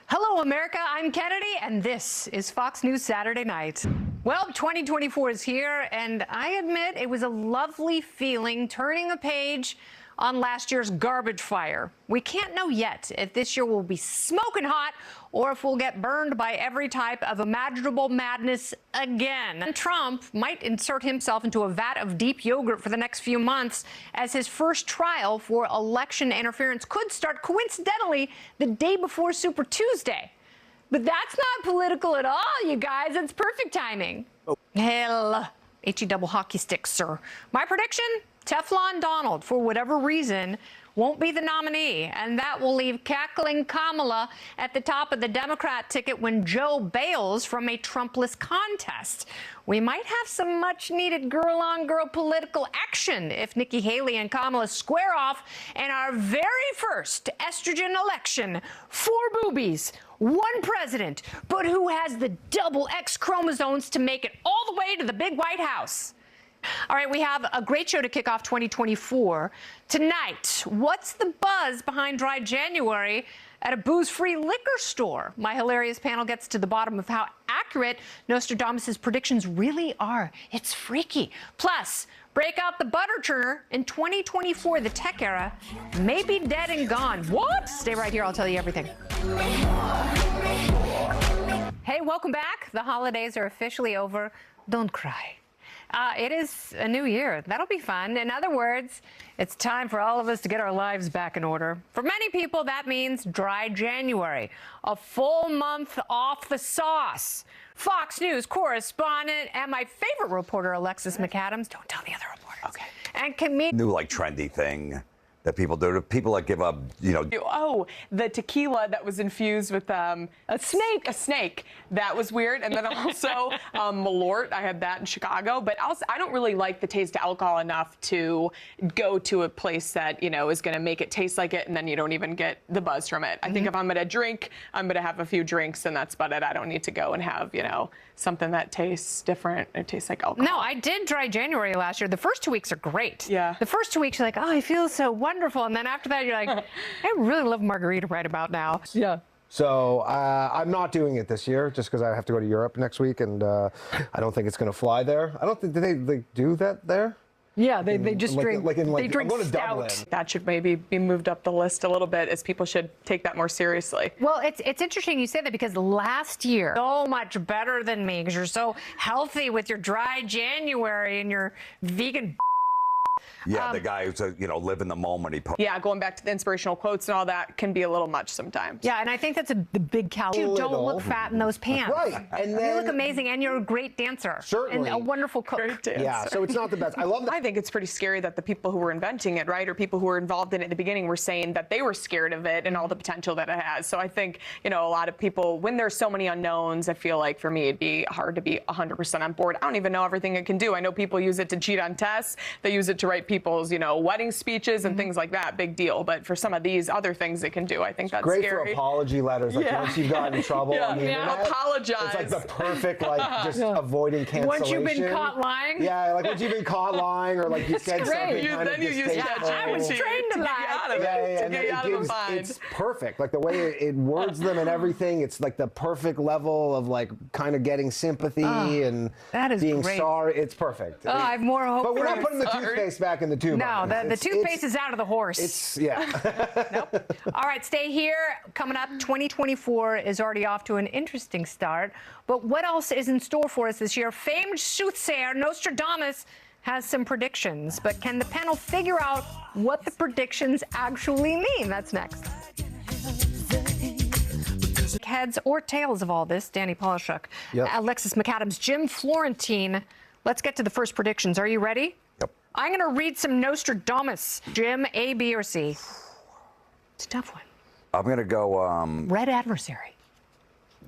Hello, America. I'm Kennedy, and this is Fox News Saturday Night. Well, 2024 is here, and I admit it was a lovely feeling turning a page on last year's garbage fire. We can't know yet if this year will be smoking hot or if we'll get burned by every type of imaginable madness again. And Trump might insert himself into a vat of deep yogurt for the next few months, as his first trial for election interference could start coincidentally the day before Super Tuesday. But that's not political at all, you guys. It's perfect timing. Hell, H-E double hockey stick, sir. My prediction? Teflon Donald, for whatever reason, won't be the nominee, and that will leave cackling Kamala at the top of the Democrat ticket when Joe bails from a Trumpless contest. We might have some much-needed girl-on-girl political action if Nikki Haley and Kamala square off in our very first estrogen election. 4 boobies, 1 president, but who has the double X chromosomes to make it all the way to the big White House? All right, we have a great show to kick off 2024. Tonight, what's the buzz behind Dry January at a booze-free liquor store? My hilarious panel gets to the bottom of how accurate Nostradamus' predictions really are. It's freaky. Plus, break out the butter churner. In 2024, the tech era may be dead and gone. What? Stay right here. I'll tell you everything. Hey, welcome back. The holidays are officially over. Don't cry. It is a new year. That'll be fun. In other words, it's time for all of us to get our lives back in order. For many people, that means Dry January, a full month off the sauce. Fox News correspondent and my favorite reporter, Alexis McAdams. Don't tell the other reporters. Okay. And comedian. New, trendy thing that people do. People that give up, Oh, the tequila that was infused with a snake. A snake. That was weird. And then also Malort. I had that in Chicago. But also, I don't really like the taste of alcohol enough to go to a place that, is going to make it taste like it, and then you don't even get the buzz from it. I think if I'm going to drink, I'm going to have a few drinks, and that's about it. I don't need to go and have, something that tastes different. It tastes like alcohol. No, I did Dry January last year. The first 2 weeks are great. Yeah. The first 2 weeks, you're like, oh, I feel so wonderful. And then after that, you're like, I really love margarita right about now. Yeah. So I'm not doing it this year just because I have to go to Europe next week, and I don't think it's going to fly there. I don't think, do they do that there? Yeah, they just drink. They drink I'm going to stout. Dublin. That should maybe be moved up the list a little bit, as people should take that more seriously. Well, it's interesting you say that, because last year, so much better than me, because you're so healthy with your Dry January and your vegan. Yeah, the guy who's live in the moment. Yeah, going back to the inspirational quotes and all that can be a little much sometimes. Yeah, and I think that's the big calorie. You don't look fat in those pants. Right, and then you look amazing, and you're a great dancer. Certainly. And a wonderful cook. Great dancer. Yeah, so it's not the best. I love that. I think it's pretty scary that the people who were inventing it, right, or people who were involved in it at the beginning were saying that they were scared of it and all the potential that it has. So I think, a lot of people, when there's so many unknowns, I feel like for me it'd be hard to be 100% on board. I don't even know everything it can do. I know people use it to cheat on tests. They use it to write people's, wedding speeches and things like that. Big deal. But for some of these other things it can do, I think that's great scary. for apology letters. Like once you've gotten in trouble on the internet, apologize. It's like the perfect, just avoiding cancellation. Once you've been caught lying. Yeah, like once you've been caught lying, or like you said something kind of distasteful. I was trained to lie. It's perfect. Like the way it words them and everything. It's like the perfect level of kind of getting sympathy and that is being great. sorry. It's perfect. I have more hope. But we're not putting the toothpaste back in the tube. No, the toothpaste is out of the horse. Nope. All right, stay here. Coming up, 2024 is already off to an interesting start. But what else is in store for us this year? Famed soothsayer Nostradamus has some predictions. But can the panel figure out what the predictions actually mean? That's next. Heads or tails of all this, Danny Polishuk, Alexis McAdams, Jim Florentine. Let's get to the first predictions. Are you ready? Yep. I'm going to read some Nostradamus. Jim, A, B, or C? It's a tough one. I'm going to go... Red adversary.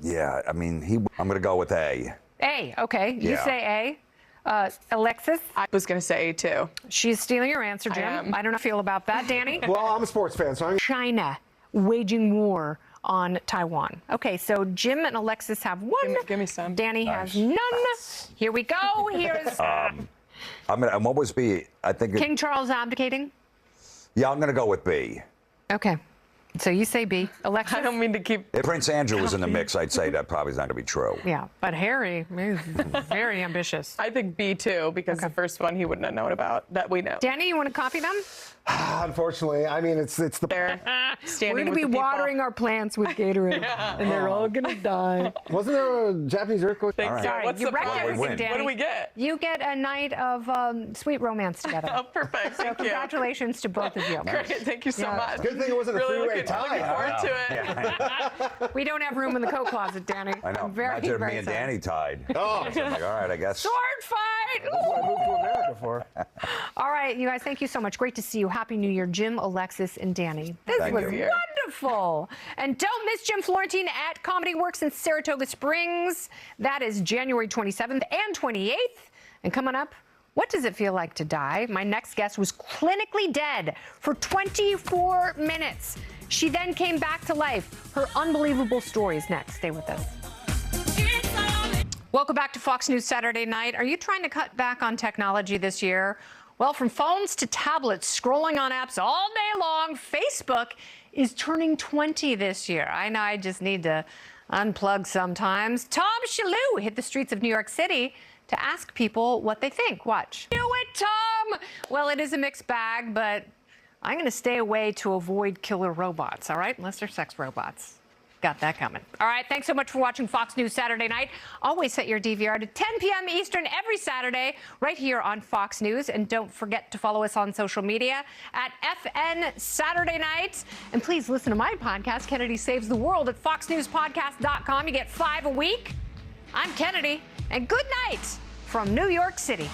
Yeah, I'm going to go with A. A, okay. You Yeah. say A. Alexis? I was going to say A too. She's stealing your answer, Jim. I don't know how I feel about that. Danny? Well, I'm a sports fan, so I'm... China waging war on Taiwan. Okay, so Jim and Alexis have one. Give me some. Danny has none. Here we go. Here's... what was B? I think... King Charles abdicating? Yeah, I'm going to go with B. Okay. So you say B. Alexis? I don't mean to keep. If Prince Andrew was in the mix, I'd say that probably is not going to be true. Yeah, but Harry is very ambitious. I think B too, because the first one he wouldn't have known about that we know. Danny, you want to copy them? Unfortunately, I mean, it's the. They're standing We're going to with be the people. watering our plants with Gatorade, and they're all going to die. Wasn't there a Japanese earthquake? Thanks, Sorry, What's you the wrecked prize? everything, win? Danny. What do we get? You get a night of sweet romance together. Oh, perfect. Thank you. Congratulations to both of you. Great. Thank you so Yeah. much. Good thing it wasn't a Really three-way looking tie. forward to it. We don't have room in the coat closet, Danny. I know. I'm very, Imagine if very me and sorry. Danny tied. Oh. So I'm like, all right, I guess. Sword fight! That's what I moved to America for. All right, you guys, thank you so much. Great to see you. Happy New Year, Jim, Alexis, and Danny. This Thank was you. wonderful. And don't miss Jim Florentine at Comedy Works in Saratoga Springs. That is January 27th and 28th. And coming up, what does it feel like to die? My next guest was clinically dead for 24 minutes. She then came back to life. Her unbelievable story is next. Stay with us. Welcome back to Fox News Saturday Night. Are you trying to cut back on technology this year? Well, from phones to tablets, scrolling on apps all day long, Facebook is turning 20 this year. I know I just need to unplug sometimes. Tom Shalhoub hit the streets of New York City to ask people what they think. Watch. Do it, Tom! Well, it is a mixed bag, but I'm going to stay away to avoid killer robots, all right? Unless they're sex robots. Got that coming. All right, thanks so much for watching Fox News Saturday Night. Always set your DVR to 10 p.m. Eastern every Saturday right here on Fox News. And don't forget to follow us on social media at FN Saturday Night. And please listen to my podcast, Kennedy Saves the World, at foxnewspodcast.com. You get 5 a week. I'm Kennedy, and good night from New York City.